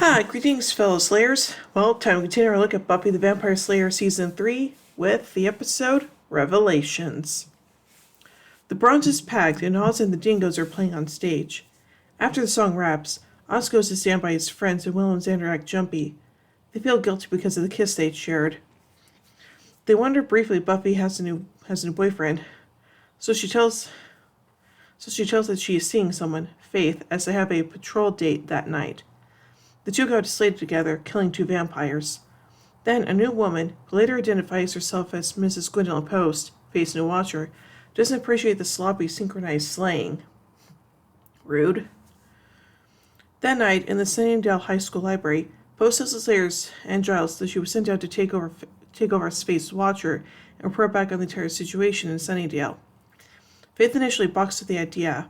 Hi, greetings, fellow Slayers. Well, time to continue our look at Buffy the Vampire Slayer Season 3 with the episode Revelations. The bronze is packed, and Oz and the Dingoes are playing on stage. After the song wraps, Oz goes to stand by his friends, and Will and Xander act jumpy. They feel guilty because of the kiss they'd shared. They wonder briefly if Buffy has a new boyfriend, so she tells that she is seeing someone, Faith, as they have a patrol date that night. The two go to sleep together, killing two vampires. Then a new woman, who later identifies herself as Mrs. Gwendolyn Post, Faith's new watcher, doesn't appreciate the sloppy synchronized slaying. Rude. That night, in the Sunnydale High School library, Post tells the Slayers and Giles that she was sent out to take over as Faith's watcher and report back on the entire situation in Sunnydale. Faith initially balks at the idea.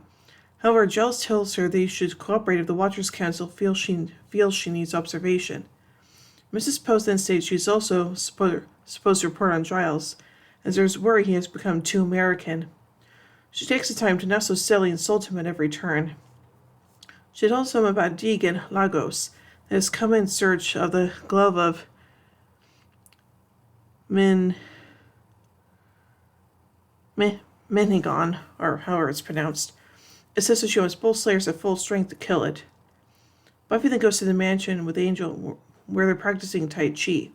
However, Giles tells her they should cooperate if the Watchers Council feels she needs observation. Mrs. Post then states she's also supposed to report on Giles, as there's worry he has become too American. She takes the time to not so silly insult him at every turn. She tells him about Deegan Lagos, that has come in search of the glove of Menigon, or however it's pronounced. It says that she wants both Slayers at full strength to kill it. Buffy then goes to the mansion with Angel, where they're practicing Tai Chi.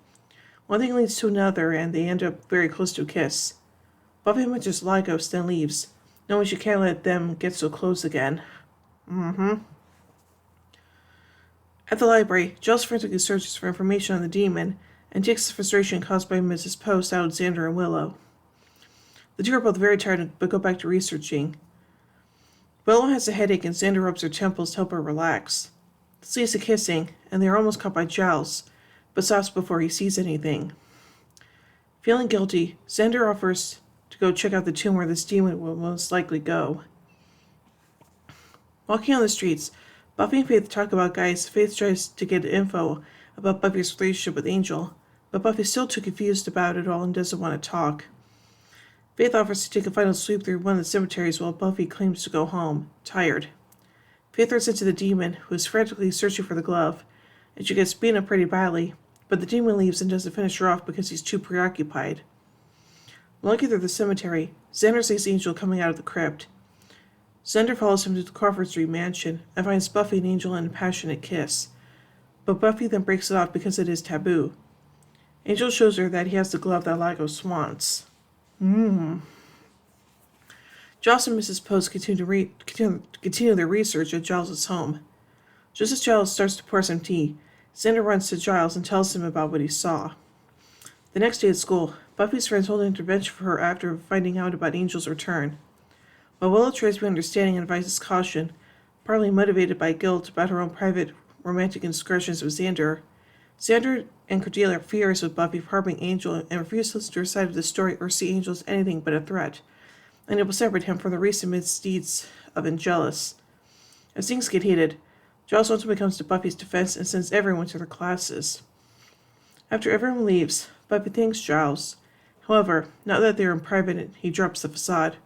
One thing leads to another, and they end up very close to a kiss. Buffy mentions Lagos, then leaves, knowing she can't let them get so close again. At the library, Giles frantically searches for information on the demon, and takes the frustration caused by Mrs. Post out of Xander and Willow. The two are both very tired, but go back to researching. Willow has a headache, and Xander rubs her temples to help her relax. This leads to kissing, and they are almost caught by Giles, but stops before he sees anything. Feeling guilty, Xander offers to go check out the tomb where this demon will most likely go. Walking on the streets, Buffy and Faith talk about guys. Faith tries to get info about Buffy's relationship with Angel, but Buffy's still too confused about it all and doesn't want to talk. Faith offers to take a final sweep through one of the cemeteries while Buffy claims to go home, tired. Faith runs into the demon, who is frantically searching for the glove, and she gets beaten up pretty badly, but the demon leaves and doesn't finish her off because he's too preoccupied. Walking through the cemetery, Xander sees Angel coming out of the crypt. Xander follows him to the Crawford Street mansion and finds Buffy and Angel in a passionate kiss, but Buffy then breaks it off because it is taboo. Angel shows her that he has the glove that Lagos wants. Giles and Mrs. Post continue their research at Giles' home. Just as Giles starts to pour some tea, Xander runs to Giles and tells him about what he saw. The next day at school, Buffy's friends hold an intervention for her after finding out about Angel's return. While Willow tries to be understanding and advises caution, partly motivated by guilt about her own private romantic indiscretions with Xander and Cordelia are furious with Buffy for harboring Angel and refuse to listen to her side of the story or see Angel as anything but a threat, and it will separate him from the recent misdeeds of Angelus. As things get heated, Giles ultimately comes to Buffy's defense and sends everyone to their classes. After everyone leaves, Buffy thanks Giles. However, now that they are in private, he drops the facade,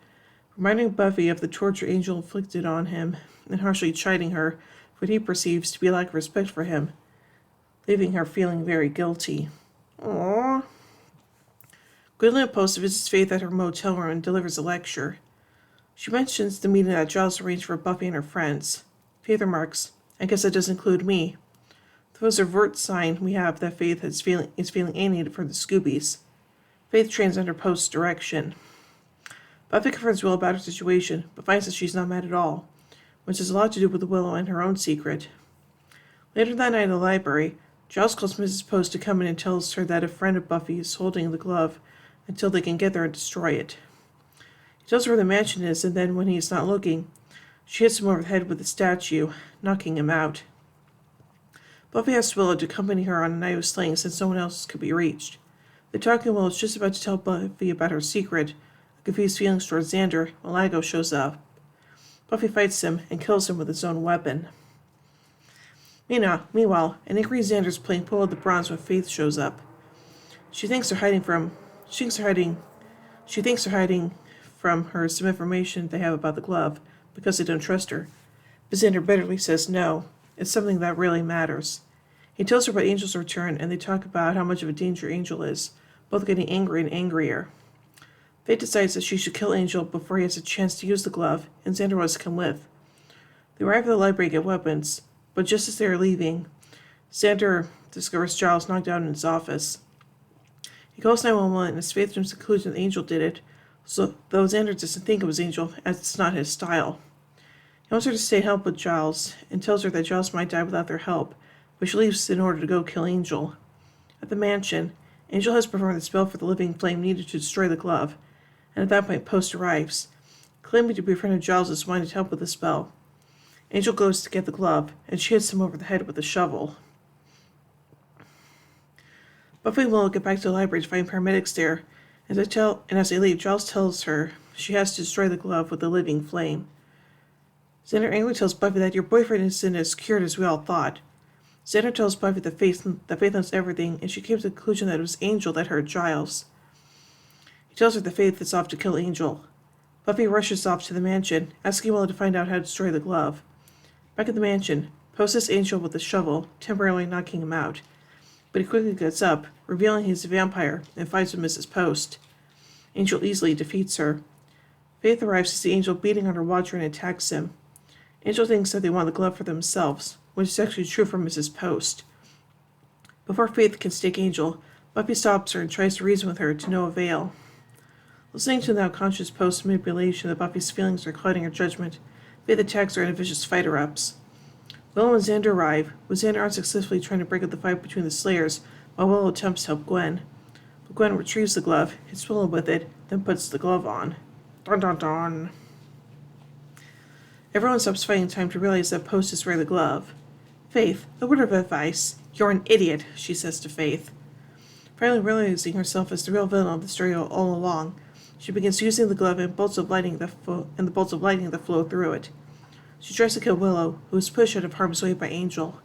reminding Buffy of the torture Angel inflicted on him and harshly chiding her for what he perceives to be a lack of respect for him, leaving her feeling very guilty. Aww. Gwendolyn Post visits Faith at her motel room and delivers a lecture. She mentions the meeting that Giles arranged for Buffy and her friends. Faith remarks, "I guess that does include me." The most overt sign we have that Faith is feeling alienated from the Scoobies. Faith trains under Post's direction. Buffy confronts Willow about her situation, but finds that she's not mad at all, which has a lot to do with Willow and her own secret. Later that night in the library, Giles calls Mrs. Post to come in and tells her that a friend of Buffy is holding the glove until they can get there and destroy it. He tells her where the mansion is, and then, when he is not looking, she hits him over the head with a statue, knocking him out. Buffy asks Willow to accompany her on a night of slaying since no one else could be reached. The talking Willow is just about to tell Buffy about her secret, confused feelings towards Xander, when Lagos shows up. Buffy fights him and kills him with his own weapon. Meanwhile, an angry Xander is playing pool at the Bronze when Faith shows up. She thinks they're hiding from her some information they have about the glove because they don't trust her. But Xander bitterly says no. It's something that really matters. He tells her about Angel's return, and they talk about how much of a danger Angel is, both getting angry and angrier. Faith decides that she should kill Angel before he has a chance to use the glove, and Xander wants to come with. They arrive at the library to get weapons, but just as they are leaving, Xander discovers Giles knocked out in his office. He calls 911 as Faith jumps to the conclusion that Angel did it, so though Xander doesn't think it was Angel, as it's not his style. He wants her to stay and help with Giles, and tells her that Giles might die without their help, but she leaves in order to go kill Angel. At the mansion, Angel has performed the spell for the living flame needed to destroy the glove, and at that point Post arrives, claiming to be a friend of Giles' wanting to help with the spell. Angel goes to get the glove, and she hits him over the head with a shovel. Buffy and Willow get back to the library to find paramedics there, and as they leave, Giles tells her she has to destroy the glove with the living flame. Xander angrily tells Buffy that your boyfriend isn't as cured as we all thought. Xander tells Buffy that Faith knows everything, and she came to the conclusion that it was Angel that hurt Giles. He tells her that Faith is off to kill Angel. Buffy rushes off to the mansion, asking Willow to find out how to destroy the glove. Back at the mansion, Post hits Angel with a shovel, temporarily knocking him out. But he quickly gets up, revealing he's a vampire, and fights with Mrs. Post. Angel easily defeats her. Faith arrives to see Angel beating on her watcher and attacks him. Angel thinks that they want the glove for themselves, which is actually true for Mrs. Post. Before Faith can stake Angel, Buffy stops her and tries to reason with her to no avail. Listening to the now conscious Post's manipulation that Buffy's feelings are clouding her judgment, Faith attacks her in a vicious fight erupts. Willow and Xander arrive, with Xander unsuccessfully trying to break up the fight between the Slayers, while Willow attempts to help Gwen. But Gwen retrieves the glove, hits Willow with it, then puts the glove on. Dun dun dun. Everyone stops fighting in time to realize that Post is wearing the glove. Faith, a word of advice. You're an idiot, she says to Faith. Finally realizing herself as the real villain of the story all along, she begins using the glove and the bolts of lightning that flow through it. She tries to kill Willow, who is pushed out of harm's way by Angel.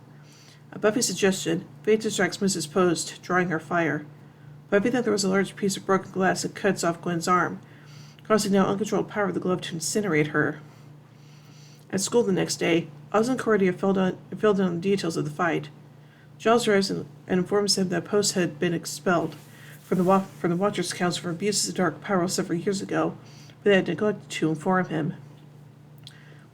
At Buffy's suggestion, Faith distracts Mrs. Post, drawing her fire. Buffy thought there was a large piece of broken glass that cuts off Gwen's arm, causing now uncontrolled power of the glove to incinerate her. At school the next day, Oz and Cordelia filled in on the details of the fight. Giles arrives and informs them that Post had been expelled from the Watchers' Council for abuses of dark power several years ago, but they had neglected to inform him.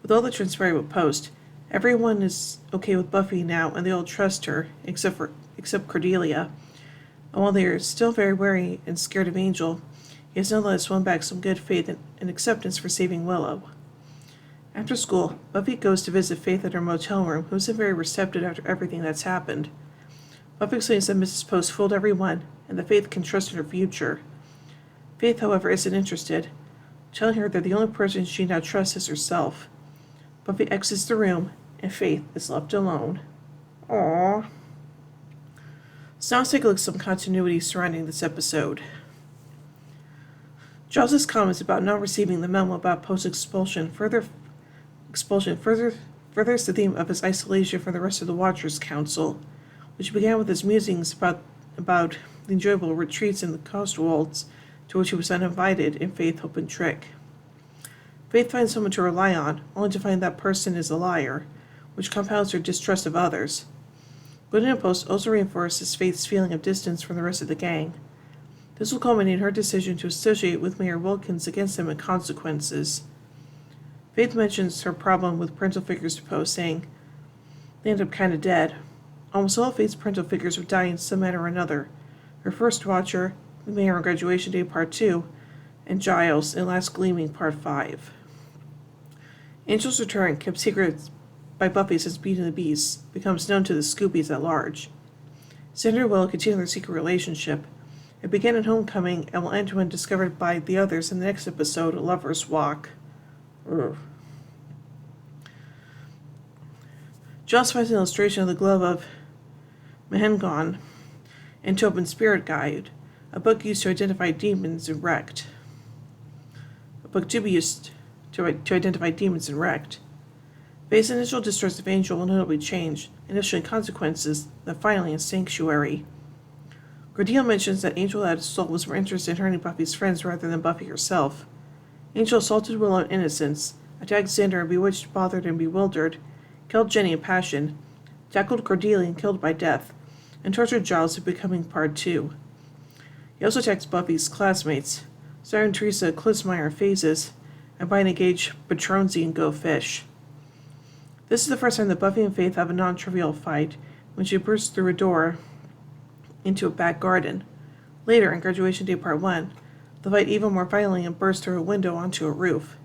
With all that transpired with Post, everyone is okay with Buffy now, and they all trust her, except Cordelia. And while they are still very wary and scared of Angel, he has nonetheless won back some good faith and acceptance for saving Willow. After school, Buffy goes to visit Faith at her motel room, who isn't very receptive after everything that's happened. Buffy explains that Mrs. Post fooled everyone, and that Faith can trust in her future. Faith, however, isn't interested, telling her that the only person she now trusts is herself. Buffy exits the room, and Faith is left alone. Aww. So now let's take a look at some continuity surrounding this episode. Giles' comments about not receiving the memo about Post's expulsion furthers the theme of his isolation from the rest of the Watchers' Council, which began with his musings about the enjoyable retreats in the Cotswolds to which he was uninvited in Faith, Hope, and Trick. Faith finds someone to rely on, only to find that person is a liar, which compounds her distrust of others. Gwen and Post also reinforces Faith's feeling of distance from the rest of the gang. This will culminate in her decision to associate with Mayor Wilkins against him in consequences. Faith mentions her problem with parental figures to Post, saying, "They end up kinda dead." Almost all of Faith's parental figures would die in some manner or another. Her first watcher, the Mayor on Graduation Day Part 2, and Giles in Last Gleaming Part 5. Angel's return, kept secret by Buffy since Beauty and the Beast, becomes known to the Scoobies at large. Xander and Willow continue their secret relationship. It began at Homecoming and will end when discovered by the others in the next episode, Lover's Walk. Giles finds an illustration of the glove of Mahengon in Tobin's Spirit Guide, a book used to identify demons in Wrecked. A book to be used to identify demons in Wrecked. Faith's initial distrust of Angel will notably change, initially in Consequences, then finally in Sanctuary. Cordelia mentions that Angel at Soul was more interested in hurting Buffy's friends rather than Buffy herself. Angel assaulted Willow in innocence, attacked Xander in Bewitched, Bothered, and Bewildered, killed Jenny in Passion, tackled Cordelia and killed by death, and tortured Giles into becoming Part 2. He also attacks Buffy's classmates, starring Teresa Klitzmeyer Phases, and Brian Gage Petronzi and Go Fish. This is the first time that Buffy and Faith have a non-trivial fight, when she bursts through a door into a back garden. Later, in Graduation Day Part 1, they'll fight even more violently and burst through a window onto a roof.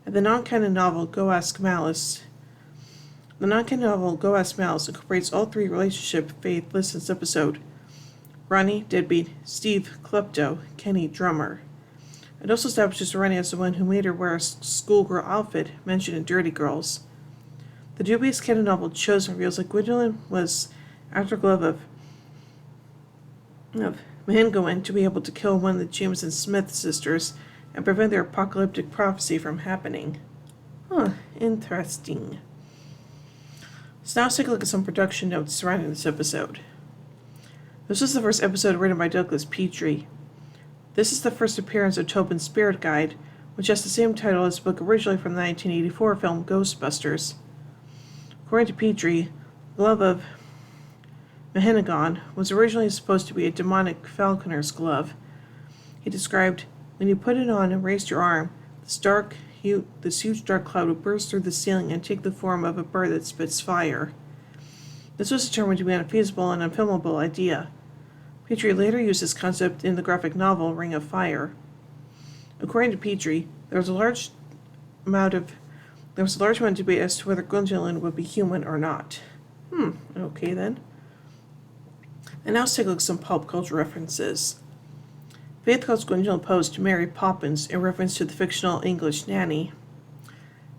And the non-canon novel Go Ask Malice incorporates all three relationship Faith lists in this episode: Ronnie, Deadbeat; Steve, Klepto; Kenny, Drummer. It also establishes Ronnie as the one who made her wear a schoolgirl outfit mentioned in Dirty Girls. The dubious canon novel Chosen reveals that Gwendolyn was afterglove of Mahangowan to be able to kill one of the Jameson Smith sisters and prevent their apocalyptic prophecy from happening. Interesting. So now let's take a look at some production notes surrounding this episode. This was the first episode written by Douglas Petrie. This is the first appearance of Tobin's Spirit Guide, which has the same title as the book originally from the 1984 film Ghostbusters. According to Petrie, the glove of Mahanagon was originally supposed to be a demonic falconer's glove. He described, when you put it on and raised your arm, this huge dark cloud would burst through the ceiling and take the form of a bird that spits fire. This was determined to be an unfeasible and unfilmable idea. Petrie later used this concept in the graphic novel Ring of Fire. According to Petrie, there was a large amount of debate as to whether Gwendolyn would be human or not. Okay then. And now let's take a look at some pop culture references. Faith calls Gwendolyn Post Mary Poppins in reference to the fictional English nanny.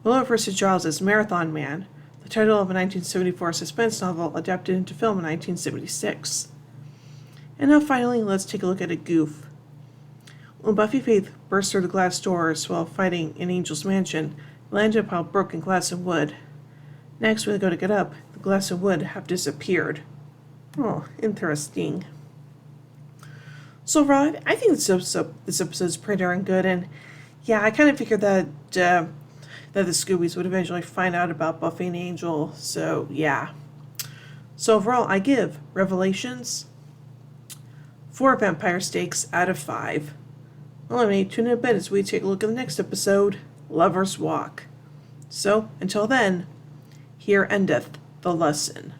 Willow refers to Giles as Marathon Man, the title of a 1974 suspense novel adapted into film in 1976. And now finally, let's take a look at a goof. When Buffy Faith bursts through the glass doors while fighting in Angel's mansion, they land in a pile of broken glass and wood. Next, when they go to get up, the glass and wood have disappeared. Interesting. So overall, I think this episode is pretty darn good, and yeah, I kind of figured that the Scoobies would eventually find out about Buffy and Angel, so yeah. So overall, I give Revelations 4 vampire steaks out of 5. Well, I may tune in a bit as we take a look at the next episode, Lover's Walk. So, until then, here endeth the lesson.